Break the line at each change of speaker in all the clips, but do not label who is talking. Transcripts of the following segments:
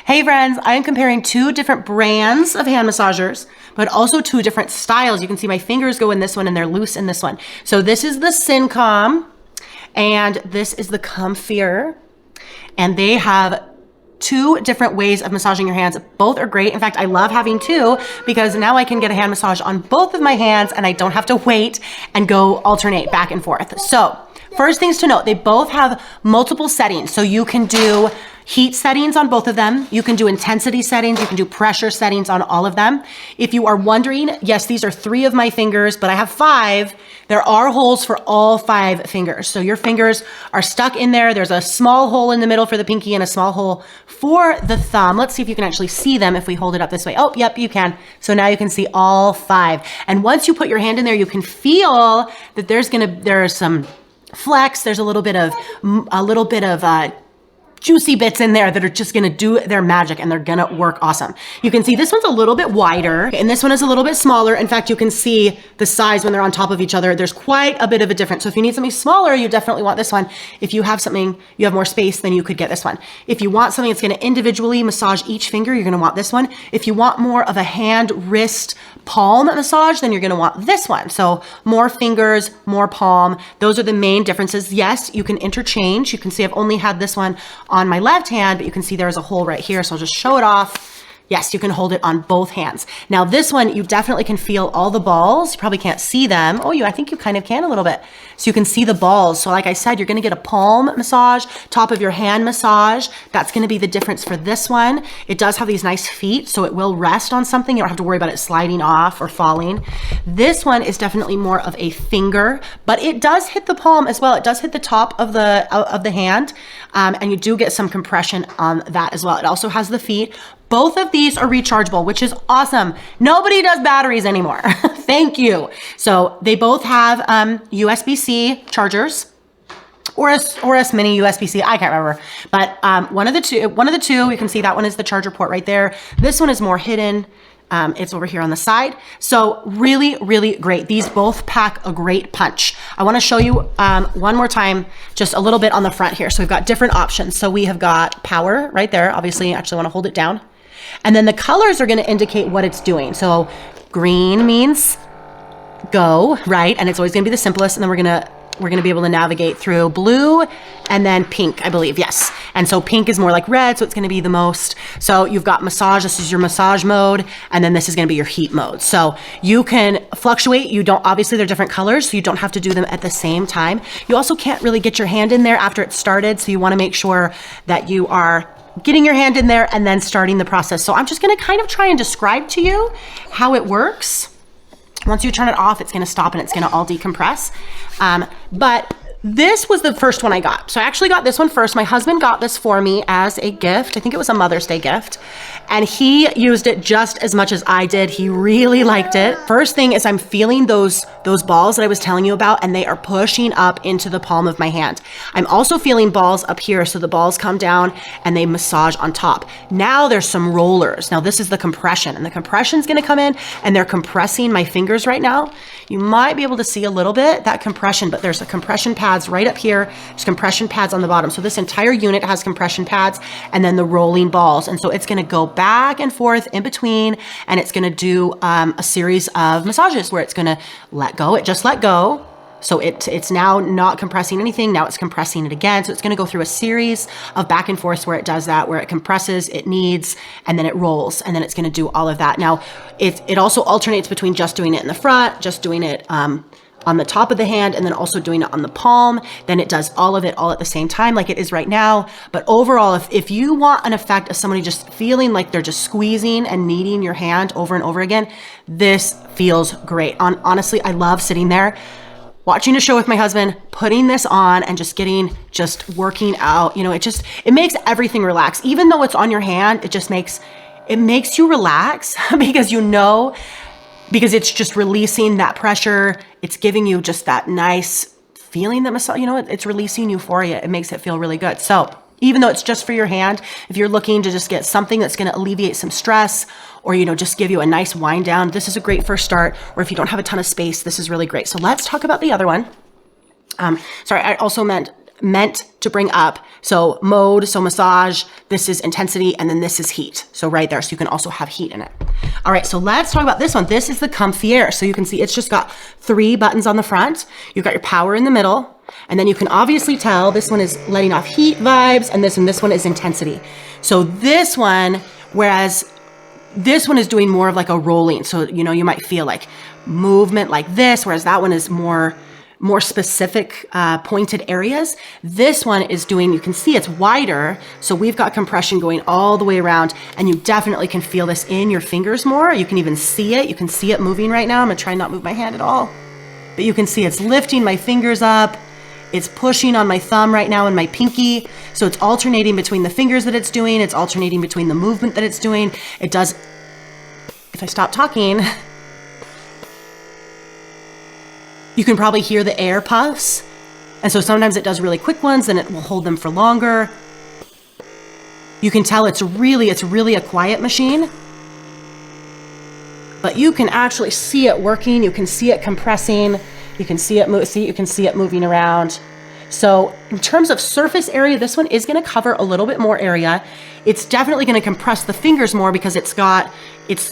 Hey friends, I am comparing two different brands of hand massagers, but also two different styles. You can see my fingers go in this one and they're loose in this one. So this is the Cincom and this is the Comfier, and they have two different ways of massaging your hands. Both are great. In fact, I love having two because now I can get a hand massage on both of my hands and I don't have to wait and go alternate back and forth. So first things to note, they both have multiple settings. So you can do heat settings on both of them. You can do intensity settings. You can do pressure settings on all of them. If you are wondering, yes, these are 3 of my fingers, but I have 5. There are holes for all 5 fingers. So your fingers are stuck in there. There's a small hole in the middle for the pinky and a small hole for the thumb. Let's see if you can actually see them if we hold it up this way. Oh, yep, you can. So now you can see all 5. And once you put your hand in there, you can feel that there's some flex. There's a little bit of juicy bits in there that are just gonna do their magic and they're gonna work awesome. You can see this one's a little bit wider and this one is a little bit smaller. In fact, you can see the size when they're on top of each other. There's quite a bit of a difference. So if you need something smaller, you definitely want this one. If you have something, you have more space, then you could get this one. If you want something that's gonna individually massage each finger, you're gonna want this one. If you want more of a hand, wrist, palm massage, then you're gonna want this one. So more fingers, more palm. Those are the main differences. Yes, you can interchange. You can see I've only had this one on my left hand, but you can see there's a hole right here. So I'll just show it off. Yes, you can hold it on both hands. Now this one, you definitely can feel all the balls. You probably can't see them. Oh, I think you kind of can a little bit. So you can see the balls. So like I said, you're gonna get a palm massage, top of your hand massage. That's gonna be the difference for this one. It does have these nice feet, so it will rest on something. You don't have to worry about it sliding off or falling. This one is definitely more of a finger, but it does hit the palm as well. It does hit the top of the hand, and you do get some compression on that as well. It also has the feet. Both of these are rechargeable, which is awesome. Nobody does batteries anymore. Thank you. So they both have USB-C chargers or a mini USB-C. I can't remember, but one of the two. You can see that one is the charger port right there. This one is more hidden. It's over here on the side. So really, really great. These both pack a great punch. I want to show you one more time, just a little bit on the front here. So we've got different options. So we have got power right there. Obviously, you actually want to hold it down. And then the colors are going to indicate what it's doing. So green means go, right? And it's always going to be the simplest. And then we're going to be able to navigate through blue and then pink, I believe. Yes. And so pink is more like red. So it's going to be the most. So you've got massage. This is your massage mode. And then this is going to be your heat mode. So you can fluctuate. Obviously they're different colors, so you don't have to do them at the same time. You also can't really get your hand in there after it's started. So you want to make sure that you are getting your hand in there and then starting the process. So I'm just going to kind of try and describe to you how it works. Once you turn it off, it's going to stop and it's going to all decompress. But this was the first one I got. So I actually got this one first. My husband got this for me as a gift. I think it was a Mother's Day gift. And he used it just as much as I did. He really liked it. First thing is I'm feeling those balls that I was telling you about, and they are pushing up into the palm of my hand. I'm also feeling balls up here. So the balls come down and they massage on top. Now there's some rollers. Now this is the compression, and the compression is going to come in and they're compressing my fingers right now. You might be able to see a little bit that compression, but there's a compression pads right up here. There's compression pads on the bottom. So this entire unit has compression pads and then the rolling balls. And so it's going to go back and forth in between, and it's going to do a series of massages where it's going to let go. It just let go. So it's now not compressing anything. Now it's compressing it again. So it's going to go through a series of back and forth where it does that, where it compresses, it kneads, and then it rolls. And then it's going to do all of that. Now it also alternates between just doing it in the front, just doing it on the top of the hand, and then also doing it on the palm. Then it does all of it all at the same time like it is right now. But overall, if you want an effect of somebody just feeling like they're just squeezing and kneading your hand over and over again, this feels great. Honestly, I love sitting there, watching a show with my husband, putting this on and just working out. It makes everything relax. Even though it's on your hand, it makes you relax because it's just releasing that pressure. It's giving you just that nice feeling that massage, it's releasing euphoria. It makes it feel really good. So even though it's just for your hand, if you're looking to just get something that's going to alleviate some stress or, just give you a nice wind down, this is a great first start. Or if you don't have a ton of space, this is really great. So let's talk about the other one. Sorry, I also meant meant to bring up. So mode, so massage, this is intensity, and then this is heat. So right there, so you can also have heat in it. All right, so let's talk about this one. This is the Comfier. So you can see it's just got 3 buttons on the front. You've got your power in the middle, and then you can obviously tell this one is letting off heat vibes, and this one is intensity. So this one, whereas this one is doing more of like a rolling. So, you know, you might feel like movement like this, whereas that one is more specific pointed areas. This one is doing, you can see it's wider. So we've got compression going all the way around, and you definitely can feel this in your fingers more. You can even see it. You can see it moving right now. I'm gonna try not move my hand at all, but you can see it's lifting my fingers up. It's pushing on my thumb right now and my pinky. So it's alternating between the fingers that it's doing. It's alternating between the movement that it's doing. It does, if I stop talking, you can probably hear the air puffs. And so sometimes it does really quick ones, and it will hold them for longer. You can tell it's really a quiet machine, but you can actually see it working. You can see it compressing. You can see it move. See, you can see it moving around. So in terms of surface area, this one is going to cover a little bit more area. It's definitely going to compress the fingers more because it's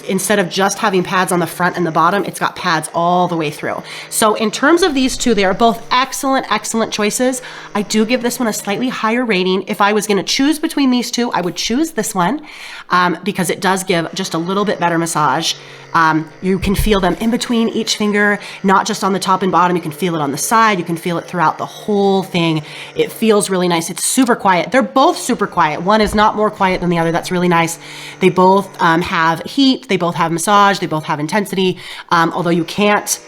instead of just having pads on the front and the bottom, it's got pads all the way through. So in terms of these two, they are both excellent choices. I do give this one a slightly higher rating. If I was going to choose between these two, I would choose this one because it does give just a little bit better massage. You can feel them in between each finger, not just on the top and bottom. You can feel it on the side. You can feel it throughout the whole thing. It feels really nice. It's super quiet. They're both super quiet. One is not more quiet than the other. That's really nice. They both have heat. They both have massage. They both have intensity. Although you can't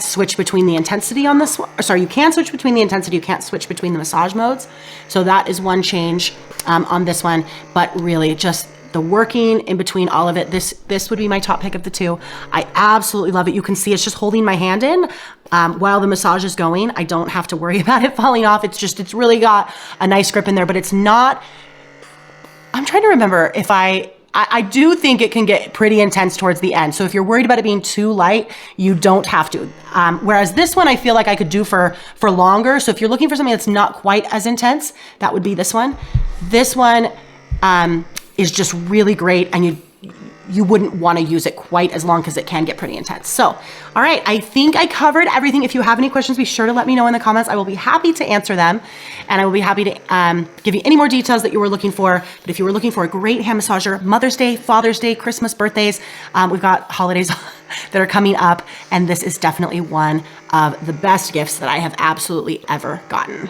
switch between the intensity on this one. Sorry, you can switch between the intensity. You can't switch between the massage modes. So that is one change on this one. But really, just the working in between all of it, this would be my top pick of the two. I absolutely love it. You can see it's just holding my hand in while the massage is going. I don't have to worry about it falling off. It's really got a nice grip in there, but it's not, I'm trying to remember if I do think it can get pretty intense towards the end. So if you're worried about it being too light, you don't have to. Whereas this one, I feel like I could do for longer. So if you're looking for something that's not quite as intense, that would be this one. This one is just really great, and you wouldn't want to use it quite as long because it can get pretty intense. So, all right, I think I covered everything. If you have any questions, be sure to let me know in the comments. I will be happy to answer them, and I will be happy to give you any more details that you were looking for. But if you were looking for a great hand massager, Mother's Day, Father's Day, Christmas, birthdays, we've got holidays that are coming up, and this is definitely one of the best gifts that I have absolutely ever gotten.